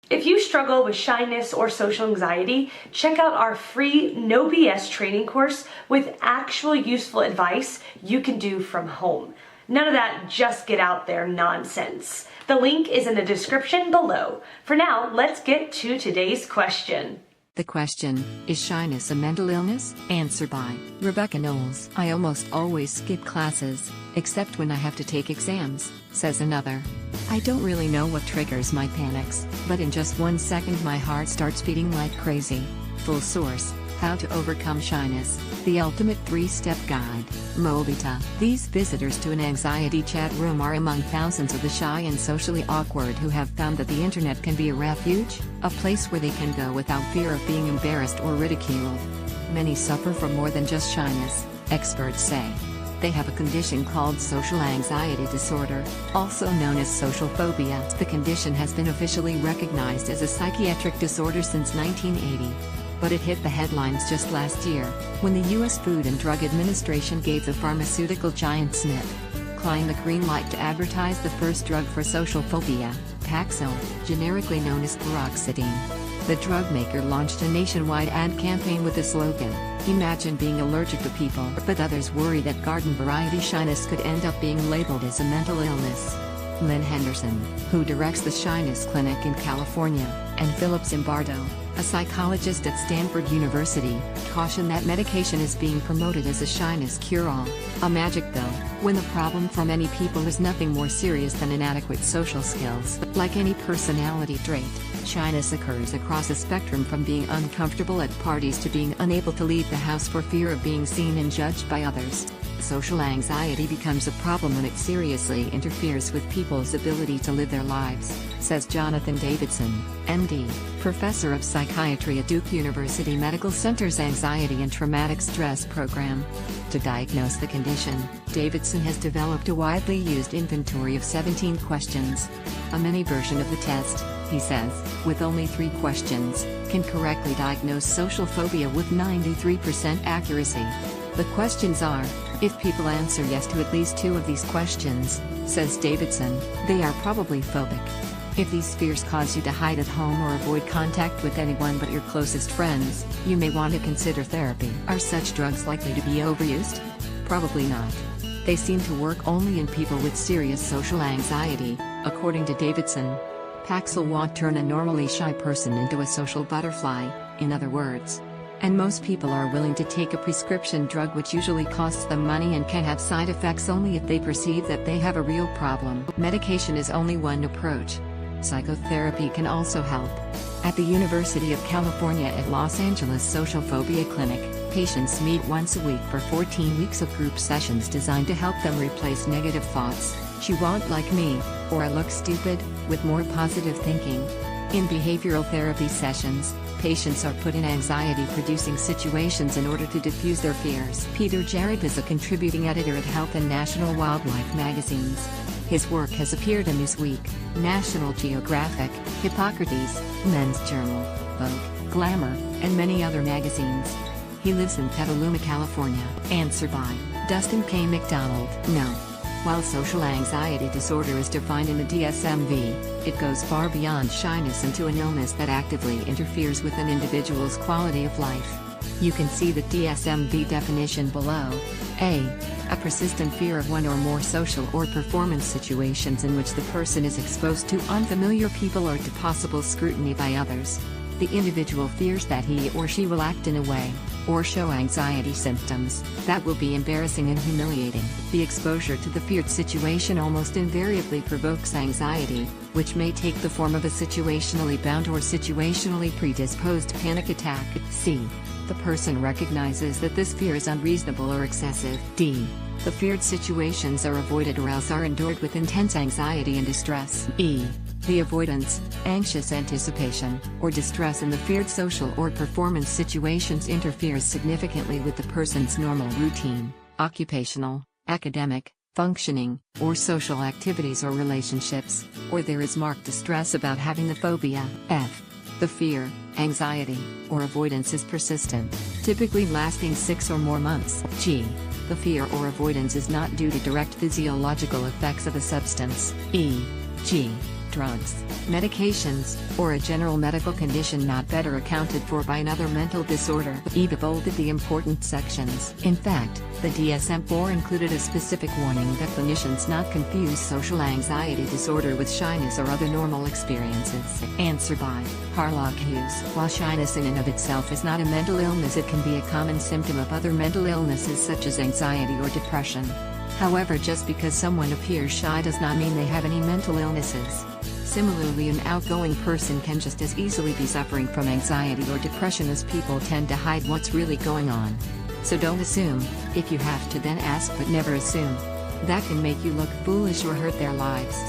If you struggle with shyness or social anxiety, check out our free No BS training course with actual useful advice you can do from home. None of that just get out there nonsense. The link is in the description below. For now, let's get to today's question. The question, is shyness a mental illness? Answer by Rebecca Knowles. I almost always skip classes, except when I have to take exams, says another. I don't really know what triggers my panics, but in just 1 second my heart starts beating like crazy. Full source, How to Overcome Shyness, the Ultimate 3-Step Guide, Mobita. These visitors to an anxiety chat room are among thousands of the shy and socially awkward who have found that the internet can be a refuge, a place where they can go without fear of being embarrassed or ridiculed. Many suffer from more than just shyness, experts say. They have a condition called social anxiety disorder, also known as social phobia. The condition has been officially recognized as a psychiatric disorder since 1980. But it hit the headlines just last year, when the U.S. Food and Drug Administration gave the pharmaceutical giant Klein the green light to advertise the first drug for social phobia, Paxil, generically known as paroxetine. The drug maker launched a nationwide ad campaign with the slogan, "Imagine being allergic to people," but others worry that garden variety shyness could end up being labeled as a mental illness. Lynn Henderson, who directs the Shyness Clinic in California, and Philip Zimbardo, a psychologist at Stanford University, caution that medication is being promoted as a shyness cure-all, a magic pill, when the problem for many people is nothing more serious than inadequate social skills. Like any personality trait, shyness occurs across a spectrum from being uncomfortable at parties to being unable to leave the house for fear of being seen and judged by others. Social anxiety becomes a problem when it seriously interferes with people's ability to live their lives, says Jonathan Davidson, MD, professor of psychiatry at Duke University Medical Center's Anxiety and Traumatic Stress Program. To diagnose the condition, Davidson has developed a widely used inventory of 17 questions. A mini version of the test, he says, with only 3 questions, can correctly diagnose social phobia with 93% accuracy. The questions are, if people answer yes to at least 2 of these questions, says Davidson, they are probably phobic. If these fears cause you to hide at home or avoid contact with anyone but your closest friends, you may want to consider therapy. Are such drugs likely to be overused? Probably not. They seem to work only in people with serious social anxiety, according to Davidson. Paxil won't turn a normally shy person into a social butterfly, in other words. And most people are willing to take a prescription drug which usually costs them money and can have side effects only if they perceive that they have a real problem. Medication is only one approach. Psychotherapy can also help. At the University of California at Los Angeles Social Phobia Clinic, patients meet once a week for 14 weeks of group sessions designed to help them replace negative thoughts, "She won't like me," or "I look stupid," with more positive thinking. In behavioral therapy sessions, patients are put in anxiety-producing situations in order to diffuse their fears. Peter Jarrett is a contributing editor at Health and National Wildlife magazines. His work has appeared in Newsweek, National Geographic, Hippocrates, Men's Journal, Vogue, Glamour, and many other magazines. He lives in Petaluma, California. Answer by Dustin K. McDonald. No. While social anxiety disorder is defined in the DSM-V, it goes far beyond shyness into an illness that actively interferes with an individual's quality of life. You can see the DSM-V definition below. A persistent fear of one or more social or performance situations in which the person is exposed to unfamiliar people or to possible scrutiny by others. The individual fears that he or she will act in a way, or show anxiety symptoms, that will be embarrassing and humiliating. The exposure to the feared situation almost invariably provokes anxiety, which may take the form of a situationally bound or situationally predisposed panic attack. C. The person recognizes that this fear is unreasonable or excessive. D. The feared situations are avoided or else are endured with intense anxiety and distress. E. The avoidance, anxious anticipation, or distress in the feared social or performance situations interferes significantly with the person's normal routine, occupational, academic, functioning, or social activities or relationships, or there is marked distress about having the phobia. F. The fear, anxiety, or avoidance is persistent, typically lasting 6 or more months. G. The fear or avoidance is not due to direct physiological effects of a substance. E. G. drugs, medications, or a general medical condition not better accounted for by another mental disorder. Eva bolded the important sections. In fact, the DSM-4 included a specific warning that clinicians not confuse social anxiety disorder with shyness or other normal experiences. Answer by Harlock Hughes. While shyness in and of itself is not a mental illness, it can be a common symptom of other mental illnesses such as anxiety or depression. However, just because someone appears shy does not mean they have any mental illnesses. Similarly, an outgoing person can just as easily be suffering from anxiety or depression, as people tend to hide what's really going on. So don't assume. If you have to, then ask, but never assume. That can make you look foolish or hurt their lives.